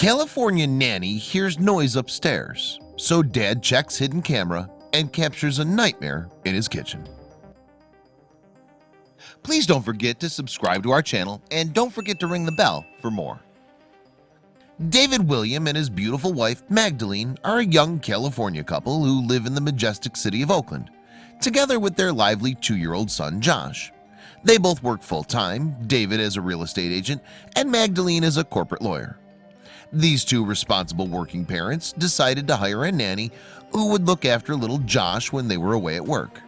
California nanny hears noise upstairs, so dad checks hidden camera and captures a nightmare in his kitchen. Please don't forget to subscribe to our channel and don't forget to ring the bell for more. David William and his beautiful wife Magdalene are a young California couple who live in the majestic city of Oakland, together with their lively 2-year-old son Josh. They both work full-time, David as a real estate agent and Magdalene as a corporate lawyer. These two responsible working parents decided to hire a nanny who would look after little Josh when they were away at work.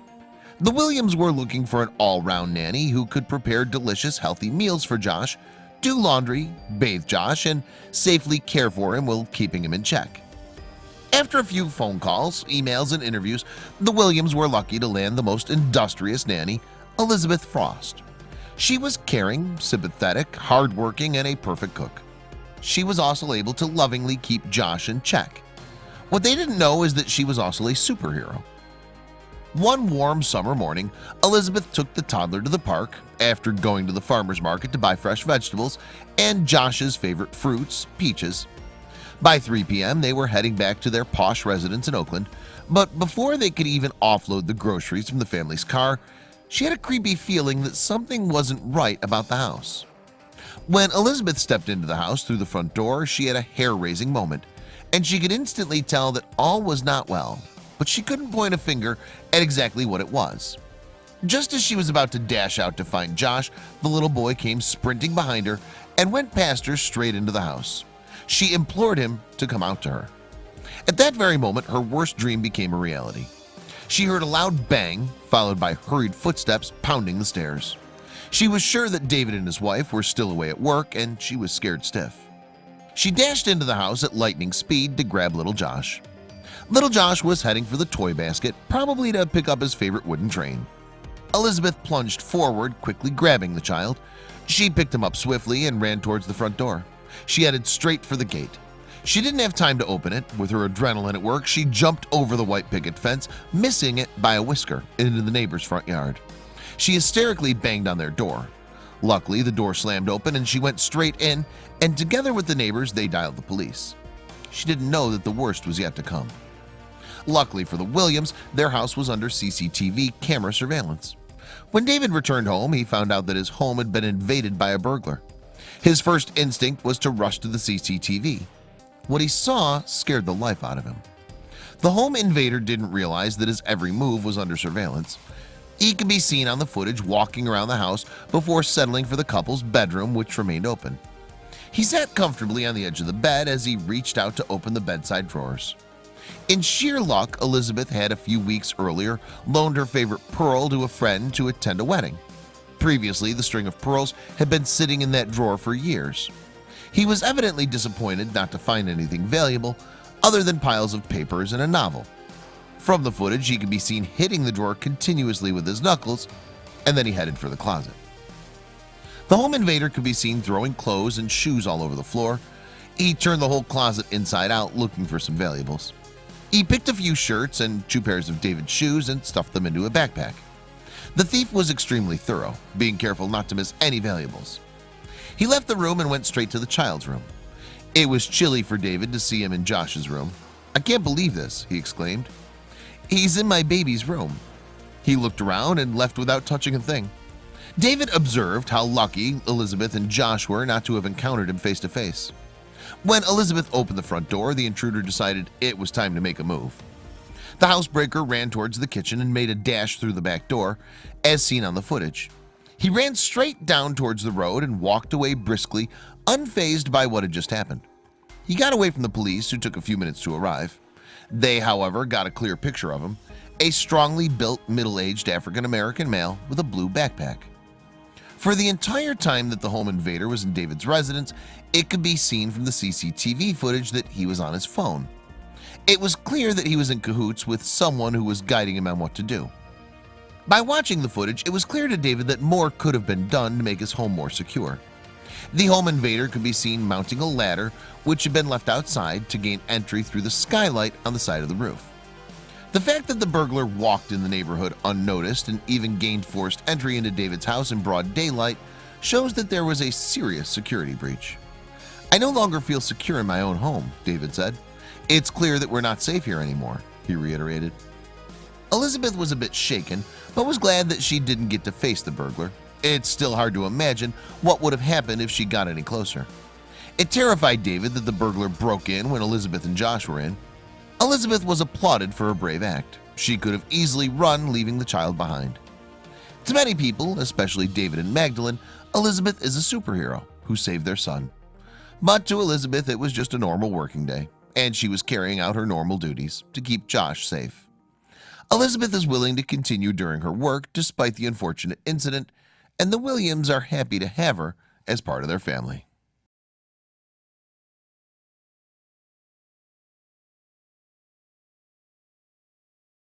The Williams were looking for an all-round nanny who could prepare delicious, healthy meals for Josh, do laundry, bathe Josh, and safely care for him while keeping him in check. After a few phone calls, emails, and interviews, the Williams were lucky to land the most industrious nanny, Elizabeth Frost. She was caring, sympathetic, hardworking, and a perfect cook. She was also able to lovingly keep Josh in check. What they didn't know is that she was also a superhero. One warm summer morning, Elizabeth took the toddler to the park after going to the farmer's market to buy fresh vegetables and Josh's favorite fruits, peaches. By 3 p.m. they were heading back to their posh residence in Oakland, but before they could even offload the groceries from the family's car, she had a creepy feeling that something wasn't right about the house. When Elizabeth stepped into the house through the front door, she had a hair-raising moment, and she could instantly tell that all was not well, but she couldn't point a finger at exactly what it was. Just as she was about to dash out to find Josh, the little boy came sprinting behind her and went past her straight into the house. She implored him to come out to her. At that very moment, her worst dream became a reality. She heard a loud bang, followed by hurried footsteps pounding the stairs. She was sure that David and his wife were still away at work, and she was scared stiff. She dashed into the house at lightning speed to grab little Josh. Little Josh was heading for the toy basket, probably to pick up his favorite wooden train. Elizabeth plunged forward, quickly grabbing the child. She picked him up swiftly and ran towards the front door. She headed straight for the gate. She didn't have time to open it. With her adrenaline at work, she jumped over the white picket fence, missing it by a whisker, into the neighbor's front yard. She hysterically banged on their door. Luckily, the door slammed open and she went straight in, and together with the neighbors, they dialed the police. She didn't know that the worst was yet to come. Luckily for the Williams, their house was under CCTV camera surveillance. When David returned home, he found out that his home had been invaded by a burglar. His first instinct was to rush to the CCTV. What he saw scared the life out of him. The home invader didn't realize that his every move was under surveillance. He could be seen on the footage walking around the house before settling for the couple's bedroom, which remained open. He sat comfortably on the edge of the bed as he reached out to open the bedside drawers. In sheer luck, Elizabeth had a few weeks earlier loaned her favorite pearl to a friend to attend a wedding. Previously, the string of pearls had been sitting in that drawer for years. He was evidently disappointed not to find anything valuable other than piles of papers and a novel. From the footage, he could be seen hitting the drawer continuously with his knuckles, and then he headed for the closet. The home invader could be seen throwing clothes and shoes all over the floor. He turned the whole closet inside out looking for some valuables. He picked a few shirts and 2 pairs of David's shoes and stuffed them into a backpack. The thief was extremely thorough, being careful not to miss any valuables. He left the room and went straight to the child's room. It was chilly for David to see him in Josh's room. "I can't believe this," he exclaimed. "He's in my baby's room." He looked around and left without touching a thing. David observed how lucky Elizabeth and Josh were not to have encountered him face to face. When Elizabeth opened the front door, the intruder decided it was time to make a move. The housebreaker ran towards the kitchen and made a dash through the back door, as seen on the footage. He ran straight down towards the road and walked away briskly, unfazed by what had just happened. He got away from the police, who took a few minutes to arrive. They, however, got a clear picture of him, a strongly built, middle-aged African-American male with a blue backpack. For the entire time that the home invader was in David's residence, it could be seen from the CCTV footage that he was on his phone. It was clear that he was in cahoots with someone who was guiding him on what to do. By watching the footage, it was clear to David that more could have been done to make his home more secure. The home invader could be seen mounting a ladder which had been left outside to gain entry through the skylight on the side of the roof. The fact that the burglar walked in the neighborhood unnoticed and even gained forced entry into David's house in broad daylight shows that there was a serious security breach. "I no longer feel secure in my own home," David said. "It's clear that we're not safe here anymore," he reiterated. Elizabeth was a bit shaken, but was glad that she didn't get to face the burglar. It's still hard to imagine what would have happened if she got any closer. It terrified David that the burglar broke in when Elizabeth and Josh were in. Elizabeth was applauded for her brave act. She could have easily run, leaving the child behind. To many people, especially David and Magdalene, Elizabeth is a superhero who saved their son. But to Elizabeth, it was just a normal working day, and she was carrying out her normal duties to keep Josh safe. Elizabeth is willing to continue during her work despite the unfortunate incident, and the Williams are happy to have her as part of their family.